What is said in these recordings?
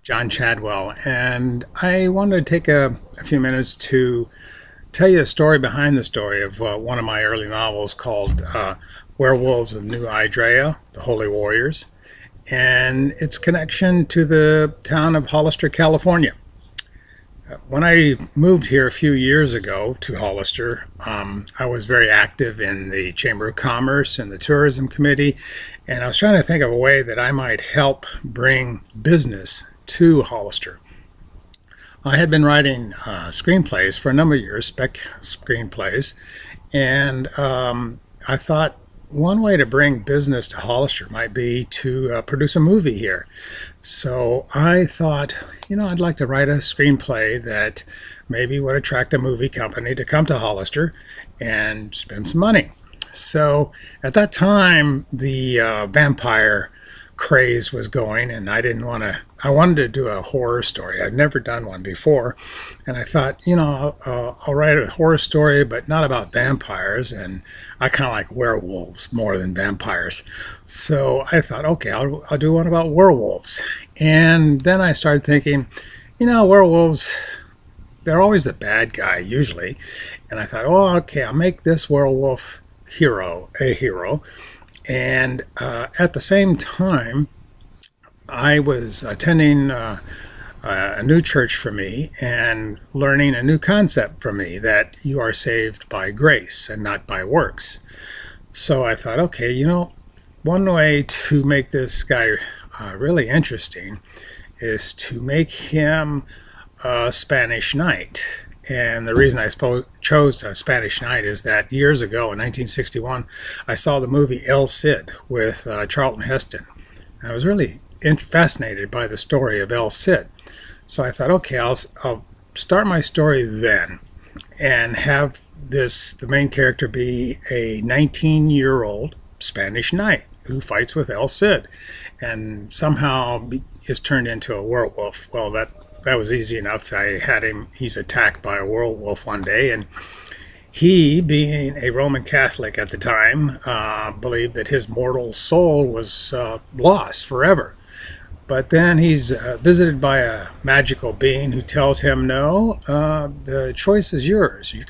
John Chadwell, and I wanted to take a few minutes to tell you a story behind the story of one of my early novels called Werewolves of New Idria, The Holy Warriors, and its connection to the town of Hollister, California. When I moved here a few years ago to Hollister, I was very active in the Chamber of Commerce and the Tourism Committee, and I was trying to think of a way that I might help bring business to Hollister. I had been writing screenplays for a number of years, spec screenplays, and I thought one way to bring business to Hollister might be to produce a movie here. So I thought, I'd like to write a screenplay that maybe would attract a movie company to come to Hollister and spend some money. So at that time, the vampire craze was going, and I wanted to do a horror story. I'd never done one before, and I thought, I'll write a horror story, but not about vampires, and I kind of like werewolves more than vampires. So I thought, okay, I'll do one about werewolves. And then I started thinking, werewolves, they're always the bad guy usually. And I thought, oh, okay, I'll make this werewolf a hero. And at the same time, I was attending a new church for me and learning a new concept for me, that you are saved by grace and not by works. So I thought, okay, one way to make this guy really interesting is to make him a Spanish knight. And the reason I chose Spanish Night is that years ago in 1961, I saw the movie El Cid with Charlton Heston. I was really fascinated by the story of El Cid. So I thought, okay, I'll start my story then and have the main character be a 19-year-old Spanish knight who fights with El Cid and somehow is turned into a werewolf. Well, that was easy enough. He's attacked by a werewolf one day, and he, being a Roman Catholic at the time, believed that his mortal soul was lost forever. But then he's visited by a magical being who tells him, no, the choice is yours. You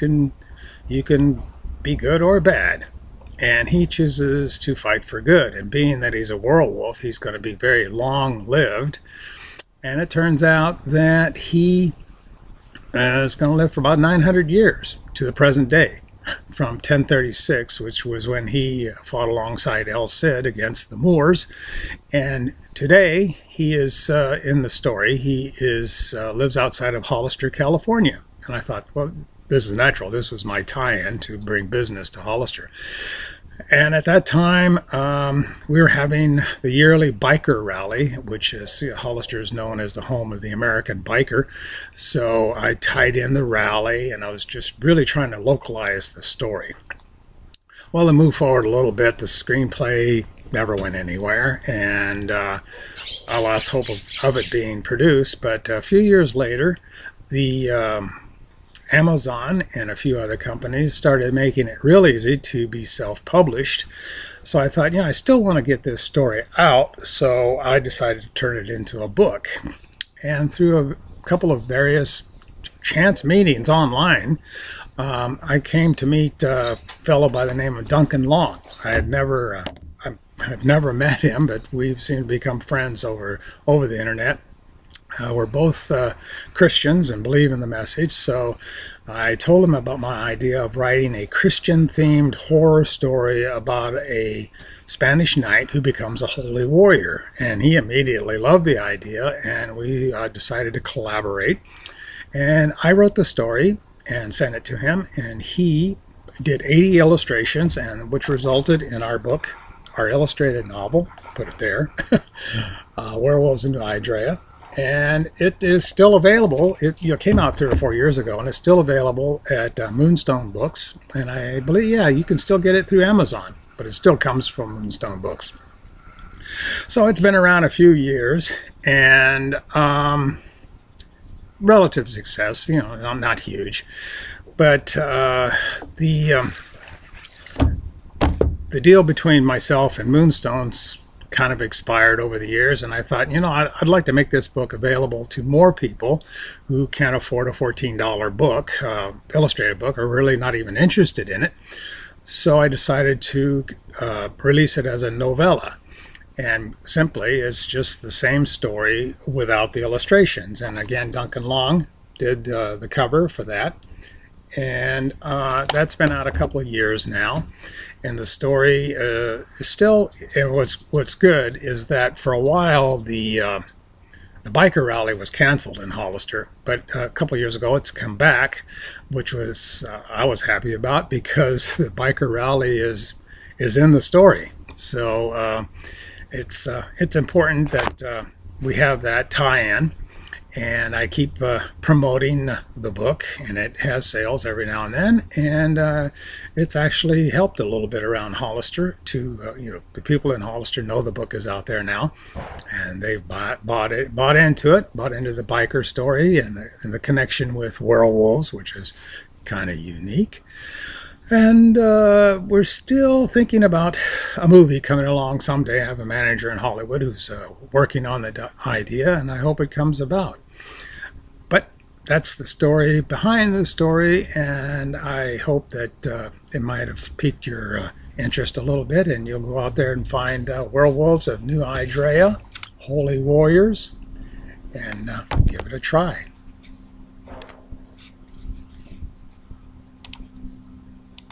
can be good or bad. And he chooses to fight for good. And being that he's a werewolf, he's going to be very long-lived. And it turns out that he is going to live for about 900 years to the present day, from 1036, which was when he fought alongside El Cid against the Moors. And today, he is, in the story, he lives outside of Hollister, California. And I thought, well, this is natural. This was my tie-in to bring business to Hollister. And at that time, we were having the yearly biker rally, which is Hollister is known as the home of the American biker. So I tied in the rally, and I was just really trying to localize the story. Well, to move forward a little bit, the screenplay never went anywhere, and I lost hope of it being produced. But a few years later, the Amazon and a few other companies started making it real easy to be self-published. So I thought, I still want to get this story out, so I decided to turn it into a book. And through a couple of various chance meetings online, I came to meet a fellow by the name of Duncan Long. I've never met him, but we've seemed to become friends over the internet. We're both Christians and believe in the message, so I told him about my idea of writing a Christian-themed horror story about a Spanish knight who becomes a holy warrior. And he immediately loved the idea, and we decided to collaborate. And I wrote the story and sent it to him, and he did 80 illustrations, and which resulted in our book, our illustrated novel, put it there, Werewolves of New Idria. And it is still available. It came out 3 or 4 years ago, and it's still available at Moonstone Books. And I believe, you can still get it through Amazon, but it still comes from Moonstone Books. So it's been around a few years, and relative success, not huge. But the deal between myself and Moonstone's kind of expired over the years, and I thought, I'd like to make this book available to more people who can't afford a $14 book, illustrated book, or really not even interested in it. So I decided to release it as a novella. And simply, it's just the same story without the illustrations. And again, Duncan Long did the cover for that. And that's been out a couple of years now. And the story is still, and what's good is that for a while the biker rally was canceled in Hollister, but a couple of years ago it's come back, which was I was happy about, because the biker rally is in the story. So it's important that we have that tie-in. And I keep promoting the book, and it has sales every now and then, and it's actually helped a little bit around Hollister. The people in Hollister know the book is out there now, and they've bought into the biker story and the connection with werewolves, which is kind of unique. And we're still thinking about a movie coming along someday. I have a manager in Hollywood who's working on the idea, and I hope it comes about. But that's the story behind the story, and I hope that it might have piqued your interest a little bit, and you'll go out there and find Werewolves of New Idria, Holy Warriors, and give it a try.